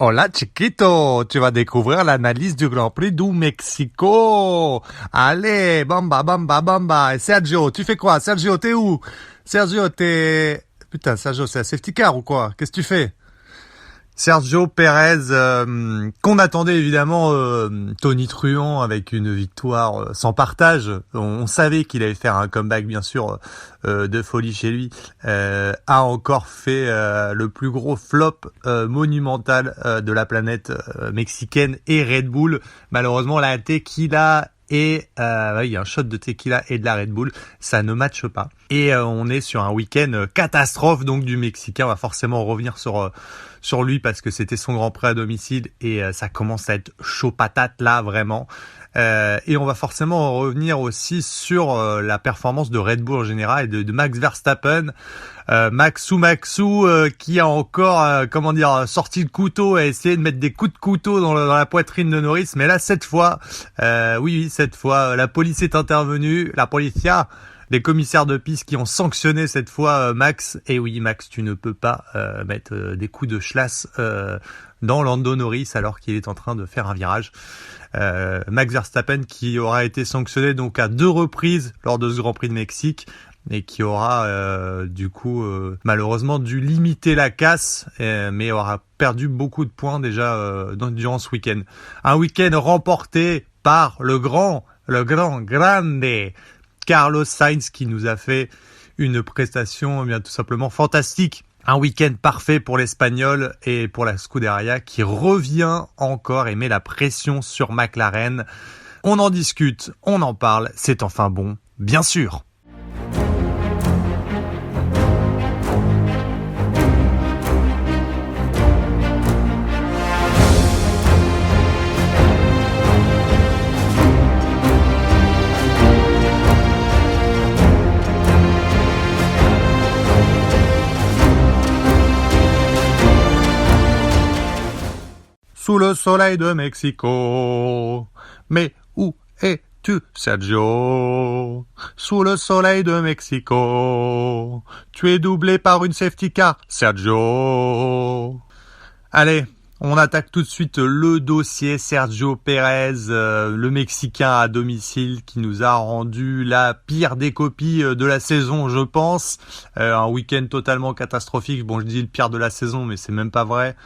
Hola chiquito, tu vas découvrir l'analyse du Grand Prix du Mexico. Allez, bamba, bamba, bamba. Et Sergio, tu fais quoi? Sergio, t'es où? Sergio, Putain, Sergio, c'est un safety car ou quoi? Qu'est-ce que tu fais? Sergio Pérez, qu'on attendait évidemment Tony Truant avec une victoire sans partage. On savait qu'il allait faire un comeback bien sûr de folie chez lui. A encore fait le plus gros flop monumental de la planète mexicaine et Red Bull. Malheureusement la tequila et il y a un shot de tequila et de la Red Bull, ça ne matche pas. Et on est sur un week-end catastrophe donc du Mexicain. On va forcément revenir sur lui parce que c'était son Grand Prix à domicile et ça commence à être chaud patate là vraiment. Et on va forcément revenir aussi sur la performance de Red Bull en général et de Max Verstappen. Maxou qui a encore sorti le couteau et essayé de mettre des coups de couteau dans la poitrine de Norris, mais là cette fois la police est intervenue, la policia, les commissaires de piste qui ont sanctionné cette fois Max. Et oui Max, tu ne peux pas mettre des coups de chlasse dans Lando Norris alors qu'il est en train de faire un virage. Max Verstappen qui aura été sanctionné donc à 2 reprises lors de ce Grand Prix de Mexique et qui aura malheureusement dû limiter la casse, mais aura perdu beaucoup de points déjà durant ce week-end. Un week-end remporté par le grande Carlos Sainz qui nous a fait une prestation bien tout simplement fantastique. Un week-end parfait pour l'Espagnol et pour la Scuderia qui revient encore et met la pression sur McLaren. On en discute, on en parle, c'est enfin bon, bien sûr. Sous le soleil de Mexico, mais où es-tu, Sergio? Sous le soleil de Mexico, tu es doublé par une safety car, Sergio. Allez, on attaque tout de suite le dossier Sergio Pérez, le Mexicain à domicile qui nous a rendu la pire des copies de la saison, je pense. Un week-end totalement catastrophique. Bon, je dis le pire de la saison, mais c'est même pas vrai.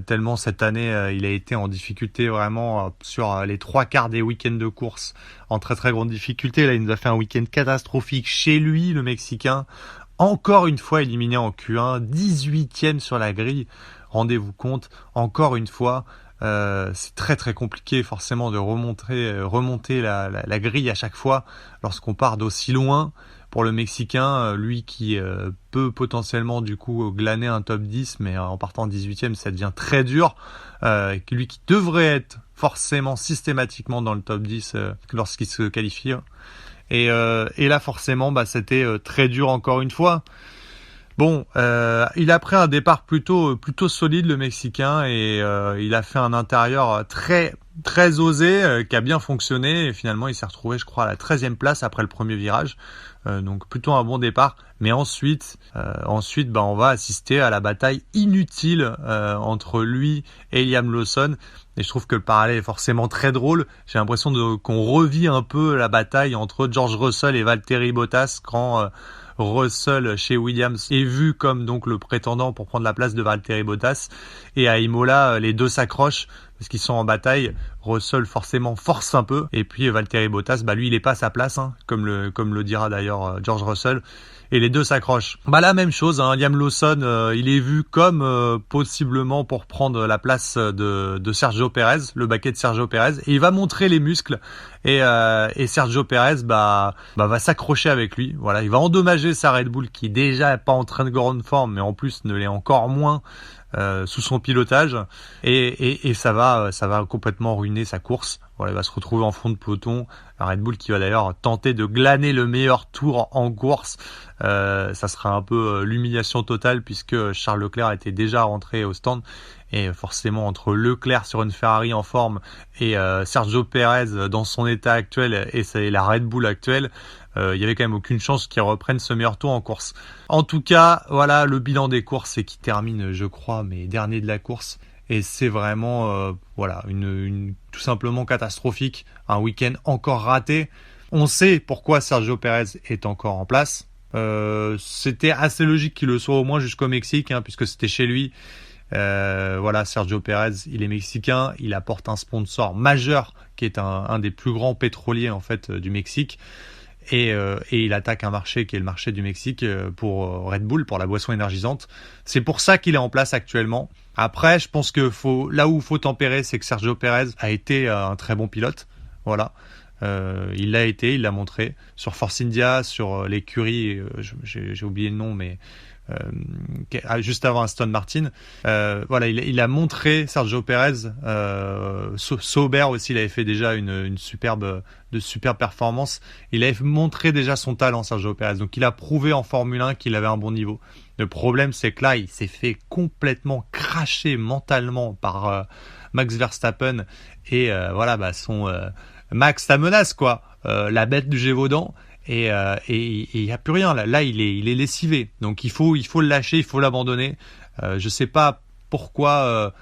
Tellement cette année, il a été en difficulté vraiment sur les 3/4 des week-ends de course, en très très grande difficulté. Là, il nous a fait un week-end catastrophique chez lui, le Mexicain. Encore une fois éliminé en Q1, 18e sur la grille. Rendez-vous compte, encore une fois, c'est très très compliqué forcément de remonter la grille à chaque fois lorsqu'on part d'aussi loin. Pour le Mexicain, lui qui peut potentiellement du coup glaner un top 10, mais en partant 18e, ça devient très dur. Lui qui devrait être forcément systématiquement dans le top 10 lorsqu'il se qualifie. Et là forcément, c'était très dur encore une fois. Bon, il a pris un départ plutôt solide le Mexicain et il a fait un intérieur très très osé qui a bien fonctionné et finalement il s'est retrouvé je crois à la 13e place après le premier virage. Donc plutôt un bon départ, mais ensuite on va assister à la bataille inutile entre lui et Liam Lawson. Et je trouve que le parallèle est forcément très drôle. J'ai l'impression qu'on revit un peu la bataille entre George Russell et Valtteri Bottas quand Russell chez Williams est vu comme donc le prétendant pour prendre la place de Valtteri Bottas, et à Imola les deux s'accrochent parce qu'ils sont en bataille. Russell forcément force un peu et puis Valtteri Bottas lui il est pas à sa place comme le dira d'ailleurs George Russell, et les deux s'accrochent. La même chose, Liam Lawson il est vu comme possiblement pour prendre la place de Sergio Pérez, le baquet de Sergio Pérez, et il va montrer les muscles et Sergio Pérez va s'accrocher avec lui. Voilà, il va endommager sa Red Bull qui déjà est pas en train de grande forme, mais en plus ne l'est encore moins sous son pilotage, et ça va complètement ruiner sa course. Voilà, il va se retrouver en fond de peloton. Un Red Bull qui va d'ailleurs tenter de glaner le meilleur tour en course. Ça sera un peu l'humiliation totale puisque Charles Leclerc était déjà rentré au stand. Et forcément, entre Leclerc sur une Ferrari en forme et Sergio Pérez dans son état actuel et la Red Bull actuelle, il y avait quand même aucune chance qu'il reprenne ce meilleur tour en course. En tout cas, voilà le bilan des courses, c'est qu'il termine, je crois, dernier de la course. et c'est vraiment tout simplement catastrophique. Un week-end encore raté. On sait pourquoi Sergio Pérez est encore en place. C'était assez logique qu'il le soit au moins jusqu'au Mexique, puisque c'était chez lui. Sergio Pérez, il est mexicain, il apporte un sponsor majeur qui est un des plus grands pétroliers en fait du Mexique. Et il attaque un marché qui est le marché du Mexique pour Red Bull, pour la boisson énergisante. C'est pour ça qu'il est en place actuellement. Après, je pense que là où il faut tempérer, c'est que Sergio Pérez a été un très bon pilote. Voilà. Il l'a montré. Sur Force India, sur l'écurie, j'ai oublié le nom, mais juste avant Aston Martin. Il a montré Sergio Pérez. Sauber aussi, il avait fait déjà une superbe performance. Il avait montré déjà son talent, Sergio Pérez. Donc il a prouvé en Formule 1 qu'il avait un bon niveau. Le problème, c'est que là, il s'est fait complètement cracher mentalement par Max Verstappen et son Max, ça menace quoi, la bête du Gévaudan. Et il n'y a plus rien là il est lessivé, donc il faut le lâcher, il faut l'abandonner. Je sais pas pourquoi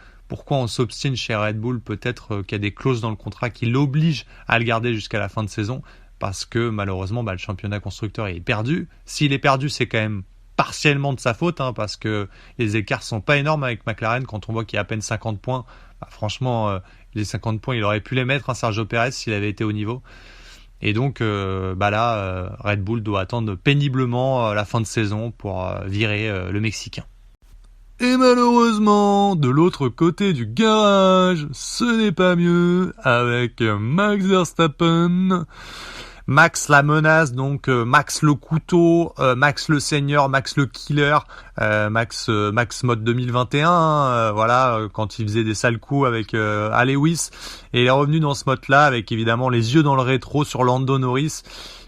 on s'obstine chez Red Bull. Peut-être qu'il y a des clauses dans le contrat qui l'obligent à le garder jusqu'à la fin de saison, parce que malheureusement le championnat constructeur est perdu. S'il est perdu, c'est quand même partiellement de sa faute, parce que les écarts sont pas énormes avec McLaren. Quand on voit qu'il y a à peine 50 points, franchement les 50 points il aurait pu les mettre, Sergio Pérez, s'il avait été au niveau. Et donc Red Bull doit attendre péniblement la fin de saison pour virer le Mexicain. Et malheureusement, de l'autre côté du garage, ce n'est pas mieux avec Max Verstappen. Max la menace, donc Max le couteau, Max le seigneur, Max le killer, Max mode 2021, quand il faisait des sales coups avec à Lewis, et il est revenu dans ce mode-là avec évidemment les yeux dans le rétro sur Lando Norris.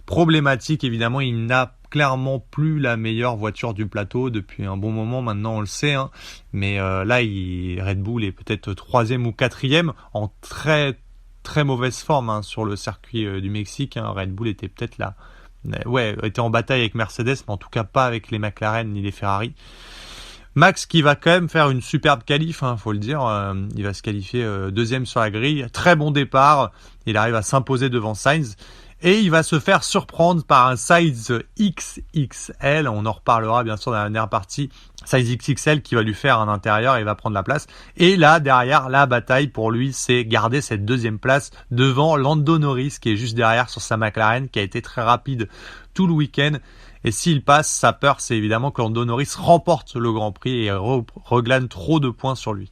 Problématique, évidemment, il n'a clairement plus la meilleure voiture du plateau depuis un bon moment maintenant, on le sait, mais Red Bull est peut-être 3e ou 4e en très très mauvaise forme sur le circuit du Mexique. Red Bull était peut-être était en bataille avec Mercedes, mais en tout cas pas avec les McLaren ni les Ferrari. Max qui va quand même faire une superbe qualif, faut le dire. Il va se qualifier 2e sur la grille. Très bon départ. Il arrive à s'imposer devant Sainz. Et il va se faire surprendre par un Sainz XXL. On en reparlera bien sûr dans la dernière partie. Sainz XXL qui va lui faire un intérieur et va prendre la place. Et là, derrière, la bataille pour lui, c'est garder cette 2e place devant Lando Norris qui est juste derrière sur sa McLaren, qui a été très rapide tout le week-end. Et s'il passe, sa peur, c'est évidemment que Lando Norris remporte le Grand Prix et reglane trop de points sur lui.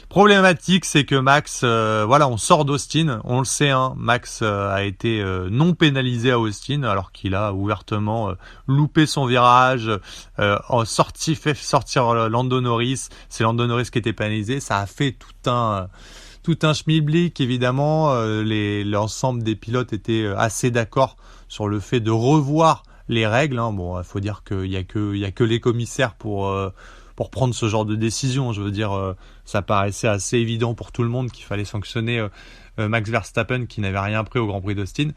Problématique, c'est que Max, on sort d'Austin, on le sait, Max a été non pénalisé à Austin, alors qu'il a ouvertement loupé son virage, fait sortir Lando Norris. C'est Lando Norris qui était pénalisé. Ça a fait tout un schmilblick, évidemment. L'ensemble des pilotes étaient assez d'accord sur le fait de revoir les règles. Bon, il faut dire qu'il y a que les commissaires pour prendre ce genre de décision. Je veux dire, ça paraissait assez évident pour tout le monde qu'il fallait sanctionner Max Verstappen qui n'avait rien pris au Grand Prix d'Austin.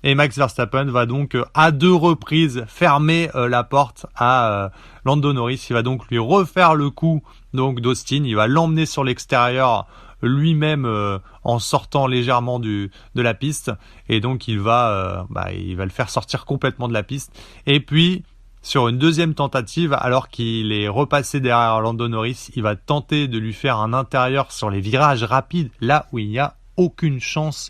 Et Max Verstappen va donc à 2 reprises fermer la porte à Lando Norris. Il va donc lui refaire le coup donc d'Austin. Il va l'emmener sur l'extérieur lui-même en sortant légèrement de la piste. Et donc il va le faire sortir complètement de la piste. Et puis sur une 2e tentative, alors qu'il est repassé derrière Lando Norris, il va tenter de lui faire un intérieur sur les virages rapides, là où il n'y a aucune chance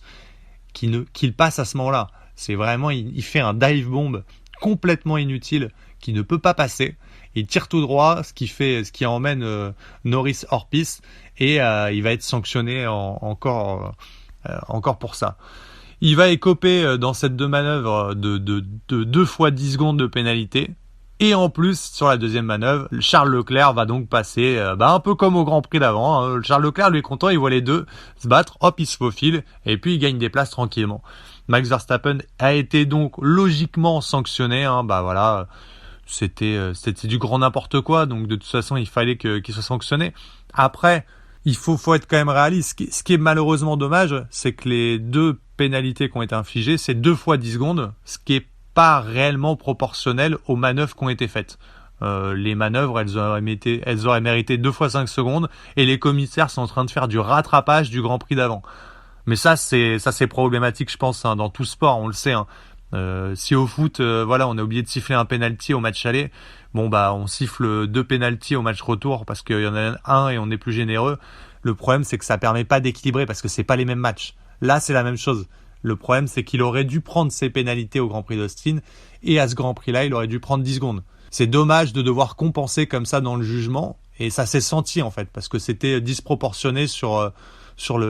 qu'il passe à ce moment-là. C'est vraiment, il fait un dive bomb complètement inutile, qui ne peut pas passer. Il tire tout droit, ce qui emmène Norris hors piste, et il va être sanctionné encore pour ça. Il va écoper dans cette 2 manœuvres de 2 fois 10 secondes de pénalité. Et en plus, sur la 2e manœuvre, Charles Leclerc va donc passer, un peu comme au Grand Prix d'avant. Charles Leclerc, lui, est content, il voit les deux se battre, hop, il se faufile, et puis il gagne des places tranquillement. Max Verstappen a été donc logiquement sanctionné, c'était du grand n'importe quoi, donc de toute façon, il fallait qu'il soit sanctionné. Après, il faut être quand même réaliste. Ce qui est malheureusement dommage, c'est que les 2 pénalités qui ont été infligées, c'est 2 fois 10 secondes, ce qui est pas réellement proportionnel aux manœuvres qui ont été faites. les manœuvres, elles auraient mérité 2 fois 5 secondes, et les commissaires sont en train de faire du rattrapage du Grand Prix d'avant. Mais ça c'est problématique, je pense, dans tout sport, on le sait. Si au foot, on a oublié de siffler un penalty au match aller, on siffle 2 penalties au match retour parce qu'il y en a un et on est plus généreux. Le problème, c'est que ça permet pas d'équilibrer parce que c'est pas les mêmes matchs. Là, c'est la même chose. Le problème, c'est qu'il aurait dû prendre ses pénalités au Grand Prix d'Austin, et à ce Grand Prix-là, il aurait dû prendre 10 secondes. C'est dommage de devoir compenser comme ça dans le jugement, et ça s'est senti en fait, parce que c'était disproportionné sur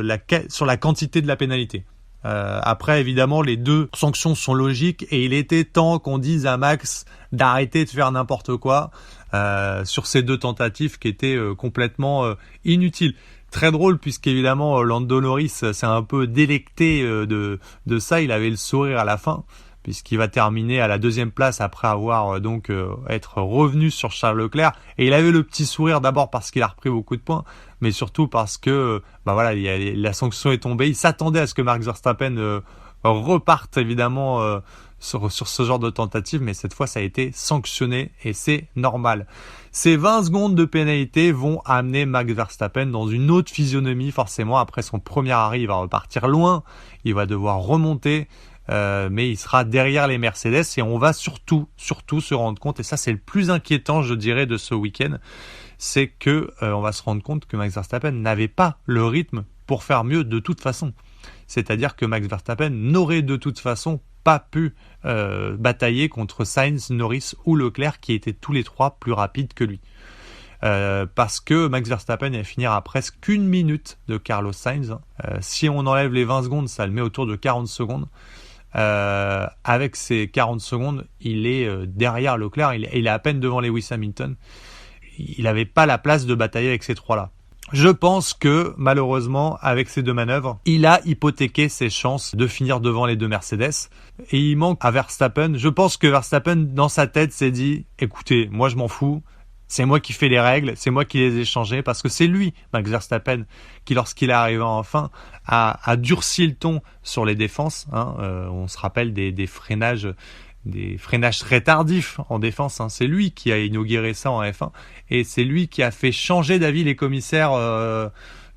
la quantité de la pénalité. Après, évidemment, les deux sanctions sont logiques, et il était temps qu'on dise à Max d'arrêter de faire n'importe quoi sur ces 2 tentatives qui étaient complètement inutiles. Très drôle, puisqu'évidemment Lando Norris s'est un peu délecté de ça. Il avait le sourire à la fin, puisqu'il va terminer à la 2e place après avoir être revenu sur Charles Leclerc. Et il avait le petit sourire d'abord parce qu'il a repris beaucoup de points, mais surtout parce que la sanction est tombée. Il s'attendait à ce que Max Verstappen reparte évidemment sur ce genre de tentative, mais cette fois ça a été sanctionné et c'est normal. Ces 20 secondes de pénalité vont amener Max Verstappen dans une autre physionomie forcément. Après son premier arrêt, il va repartir loin, il va devoir remonter, mais il sera derrière les Mercedes, et on va surtout se rendre compte, et ça c'est le plus inquiétant je dirais de ce week-end, c'est que on va se rendre compte que Max Verstappen n'avait pas le rythme pour faire mieux de toute façon. C'est-à-dire que Max Verstappen n'aurait de toute façon pas pu batailler contre Sainz, Norris ou Leclerc, qui étaient tous les 3 plus rapides que lui. Parce que Max Verstappen va finir à presque 1 minute de Carlos Sainz. Si on enlève les 20 secondes, ça le met autour de 40 secondes. Avec ces 40 secondes, il est derrière Leclerc, il est à peine devant Lewis Hamilton. Il n'avait pas la place de batailler avec ces 3-là. Je pense que, malheureusement, avec ces 2 manœuvres, il a hypothéqué ses chances de finir devant les 2 Mercedes. Et il manque à Verstappen. Je pense que Verstappen, dans sa tête, s'est dit « Écoutez, moi je m'en fous. C'est moi qui fais les règles, c'est moi qui les ai changées. » Parce que c'est lui, Max Verstappen, qui, lorsqu'il est arrivé enfin, a durci le ton sur les défenses. On se rappelle des freinages très tardifs en défense. C'est lui qui a inauguré ça en F1, et c'est lui qui a fait changer d'avis les commissaires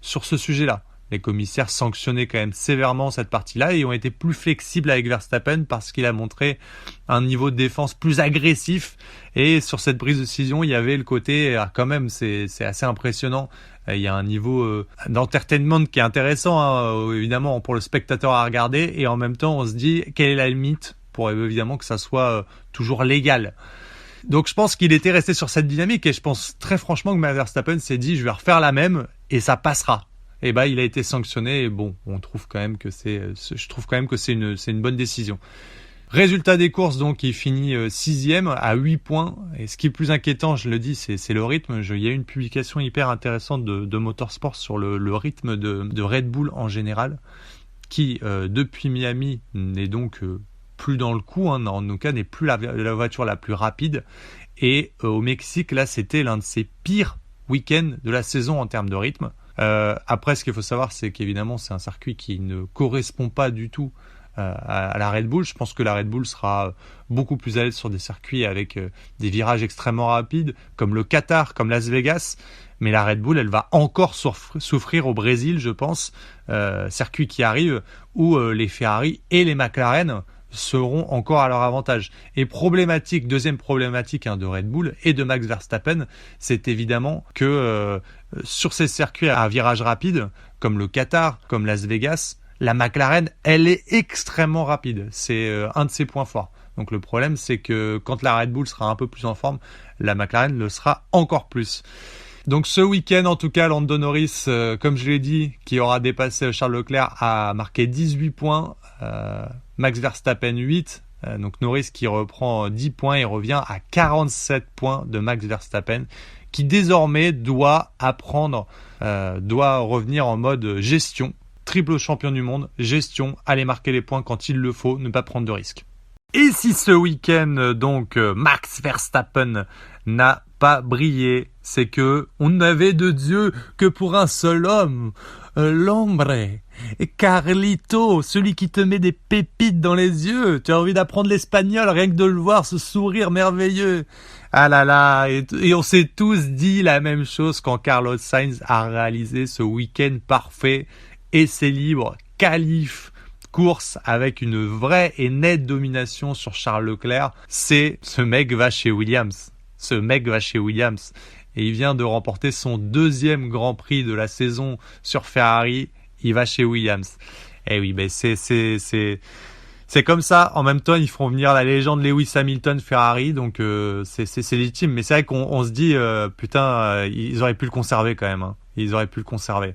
sur ce sujet-là. Les commissaires sanctionnaient quand même sévèrement cette partie-là et ont été plus flexibles avec Verstappen parce qu'il a montré un niveau de défense plus agressif, et sur cette prise de décision il y avait le côté quand même c'est assez impressionnant. Il y a un niveau d'entertainment qui est intéressant, évidemment pour le spectateur à regarder, et en même temps on se dit quelle est la limite pour évidemment que ça soit toujours légal. Donc je pense qu'il était resté sur cette dynamique, et je pense très franchement que Max Verstappen s'est dit je vais refaire la même et ça passera. Et il a été sanctionné, et on trouve quand même que je trouve quand même que c'est une bonne décision. Résultat des courses, donc il finit 6e à 8 points, et ce qui est plus inquiétant, je le dis, c'est le rythme. Il y a eu une publication hyper intéressante de Motorsport sur le rythme de Red Bull en général, qui depuis Miami n'est donc plus dans le coup, en tout cas n'est plus la voiture la plus rapide, et au Mexique là c'était l'un de ses pires week-ends de la saison en termes de rythme. Après ce qu'il faut savoir, c'est qu'évidemment c'est un circuit qui ne correspond pas du tout à la Red Bull. Je pense que la Red Bull sera beaucoup plus à l'aise sur des circuits avec des virages extrêmement rapides comme le Qatar, comme Las Vegas, mais la Red Bull elle va encore souffrir au Brésil, je pense, circuit qui arrive où les Ferrari et les McLaren seront encore à leur avantage. Et deuxième problématique de Red Bull et de Max Verstappen, c'est évidemment que sur ces circuits à virage rapide, comme le Qatar, comme Las Vegas, la McLaren, elle est extrêmement rapide. C'est un de ses points forts. Donc le problème, c'est que quand la Red Bull sera un peu plus en forme, la McLaren le sera encore plus. Donc ce week-end, en tout cas, Lando Norris, comme je l'ai dit, qui aura dépassé Charles Leclerc, a marqué 18 points. Max Verstappen 8. Donc Norris qui reprend 10 points et revient à 47 points de Max Verstappen, qui désormais doit revenir en mode gestion. Triple champion du monde, gestion, aller marquer les points quand il le faut, ne pas prendre de risques. Et si ce week-end, donc, Max Verstappen n'a pas brillé, c'est que on n'avait de Dieu que pour un seul homme, l'hombre, Carlito, celui qui te met des pépites dans les yeux. Tu as envie d'apprendre l'espagnol rien que de le voir, ce sourire merveilleux. Ah là là, et on s'est tous dit la même chose quand Carlos Sainz a réalisé ce week-end parfait, essai libre, qualif, course avec une vraie et nette domination sur Charles Leclerc. Ce mec va chez Williams. Ce mec va chez Williams. Et il vient de remporter son 2e Grand Prix de la saison sur Ferrari. Il va chez Williams. Eh oui, ben c'est comme ça. En même temps, ils feront venir la légende Lewis Hamilton Ferrari, donc c'est légitime. Mais c'est vrai qu'on se dit, putain, ils auraient pu le conserver quand même. Hein. Ils auraient pu le conserver.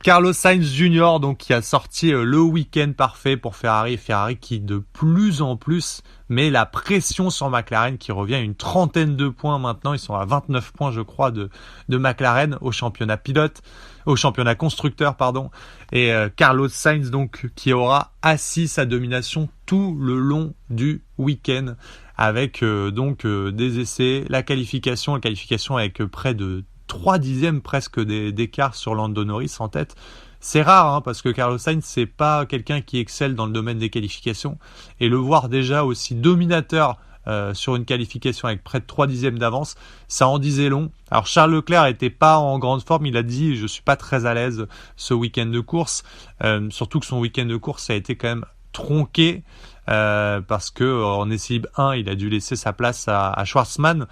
Carlos Sainz Jr. donc qui a sorti le week-end parfait pour Ferrari. Ferrari qui de plus en plus met la pression sur McLaren, qui revient à une trentaine de points maintenant. Ils sont à 29 points, je crois, de McLaren au championnat constructeur, pardon. Et Carlos Sainz donc qui aura assis sa domination tout le long du week-end avec des essais, la qualification avec près de 3 dixièmes presque d'écart sur Lando Norris en tête. C'est rare parce que Carlos Sainz c'est pas quelqu'un qui excelle dans le domaine des qualifications, et le voir déjà aussi dominateur sur une qualification avec près de 3 dixièmes d'avance, ça en disait long. Alors Charles Leclerc était pas en grande forme, il a dit je suis pas très à l'aise ce week-end de course, surtout que son week-end de course a été quand même tronqué parce que en essai libre 1 il a dû laisser sa place à Schwartzman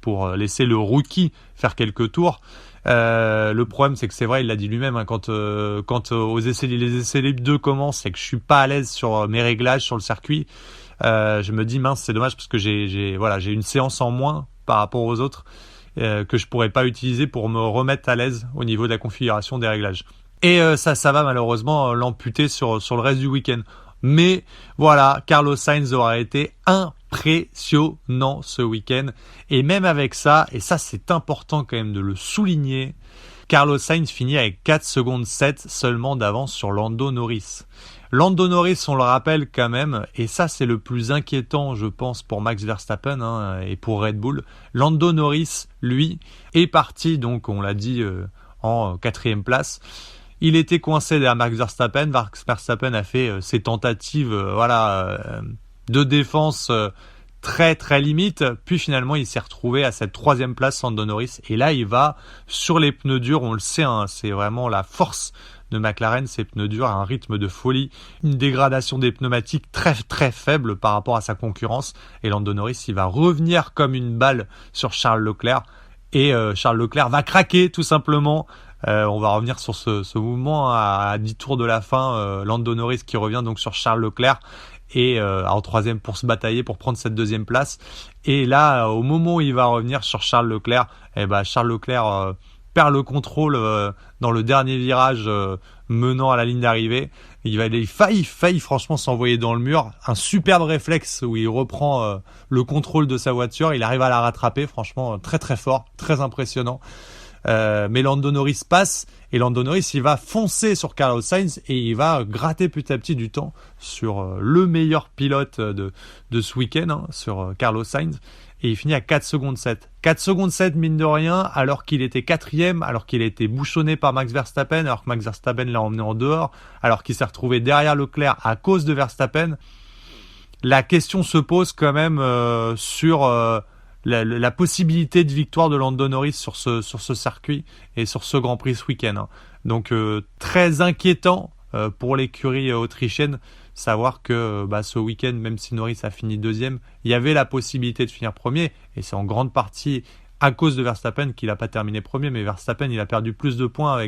pour laisser le rookie faire quelques tours. Le problème c'est que c'est vrai, il l'a dit lui-même quand les essais libres 2 commencent, c'est que je suis pas à l'aise sur mes réglages sur le circuit. Je me dis mince, c'est dommage parce que j'ai une séance en moins par rapport aux autres que je pourrais pas utiliser pour me remettre à l'aise au niveau de la configuration des réglages. Et ça va malheureusement l'amputer sur le reste du week-end. Mais voilà, Carlos Sainz aura été impressionnant ce week-end. Et même avec ça, et ça c'est important quand même de le souligner, Carlos Sainz finit avec 4 secondes 7 seulement d'avance sur Lando Norris. Lando Norris, on le rappelle quand même, et ça c'est le plus inquiétant je pense pour Max Verstappen et pour Red Bull. Lando Norris, lui, est parti, donc on l'a dit, en 4e place. Il était coincé derrière Max Verstappen. Max Verstappen a fait ses tentatives de défense très très limite. Puis finalement, il s'est retrouvé à cette 3e place, Lando Norris. Et là, il va sur les pneus durs. On le sait, c'est vraiment la force de McLaren, ces pneus durs à un rythme de folie. Une dégradation des pneumatiques très très faible par rapport à sa concurrence. Et Lando Norris, il va revenir comme une balle sur Charles Leclerc. Et Charles Leclerc va craquer tout simplement. On va revenir sur ce mouvement à 10 tours de la fin. Lando Norris qui revient donc sur Charles Leclerc et en 3e pour se batailler pour prendre cette 2e place. Et là, au moment où il va revenir sur Charles Leclerc, Charles Leclerc perd le contrôle dans le dernier virage menant à la ligne d'arrivée. Il faillit franchement s'envoyer dans le mur. Un superbe réflexe où il reprend le contrôle de sa voiture. Il arrive à la rattraper, franchement très très fort, très impressionnant. Mais Lando Norris passe et Lando Norris il va foncer sur Carlos Sainz et il va gratter petit à petit du temps sur le meilleur pilote de ce week-end, sur Carlos Sainz, et il finit à 4 secondes 7. 4 secondes 7 mine de rien, alors qu'il était 4e, alors qu'il a été bouchonné par Max Verstappen, alors que Max Verstappen l'a emmené en dehors, alors qu'il s'est retrouvé derrière Leclerc à cause de Verstappen. La question se pose quand même sur la possibilité de victoire de Lando Norris sur ce circuit et sur ce Grand Prix ce week-end. Donc très inquiétant pour l'écurie autrichienne, savoir que ce week-end, même si Norris a fini 2e, il y avait la possibilité de finir premier, et c'est en grande partie à cause de Verstappen qu'il n'a pas terminé premier, mais Verstappen il a perdu plus de points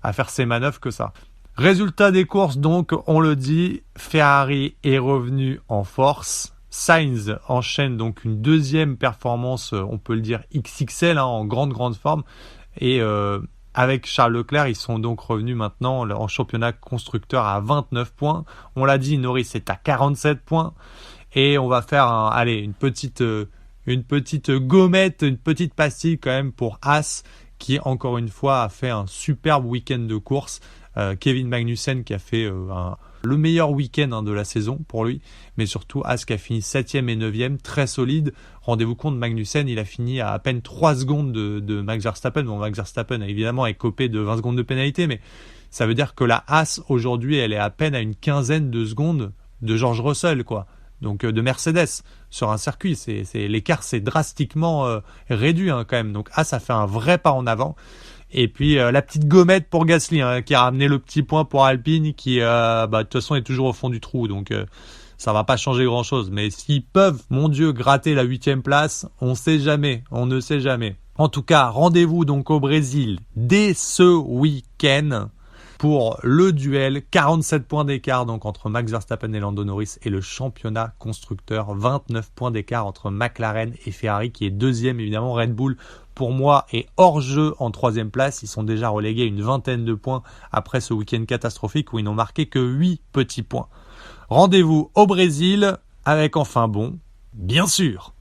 à faire ses manœuvres que ça. Résultat des courses donc, on le dit, Ferrari est revenu en force. Sainz enchaîne donc une 2e performance, on peut le dire XXL, en grande forme, et avec Charles Leclerc, ils sont donc revenus maintenant en championnat constructeur à 29 points. On l'a dit, Norris est à 47 points, et on va faire une petite gommette, une petite pastille quand même pour Haas, qui encore une fois a fait un superbe week-end de course. Kevin Magnussen qui a fait le meilleur week-end de la saison pour lui, mais surtout Haas qui a fini 7e et 9e, très solide. Rendez-vous compte, Magnussen il a fini à peine 3 secondes de Max Verstappen. Bon, Max Verstappen évidemment est copé de 20 secondes de pénalité, mais ça veut dire que la Haas aujourd'hui elle est à peine à une quinzaine de secondes de George Russell, quoi. donc de Mercedes sur un circuit. L'écart s'est drastiquement réduit quand même. Donc ça fait un vrai pas en avant. Et puis la petite gommette pour Gasly qui a ramené le petit point pour Alpine qui de toute façon est toujours au fond du trou. Donc ça va pas changer grand chose. Mais s'ils peuvent, mon Dieu, gratter la 8e place, on ne sait jamais. En tout cas, rendez-vous donc au Brésil dès ce week-end pour le duel, 47 points d'écart donc entre Max Verstappen et Lando Norris et le championnat constructeur, 29 points d'écart entre McLaren et Ferrari qui est deuxième évidemment. Red Bull pour moi est hors jeu en 3e place, ils sont déjà relégués à une vingtaine de points après ce week-end catastrophique où ils n'ont marqué que 8 petits points. Rendez-vous au Brésil avec enfin bon, bien sûr.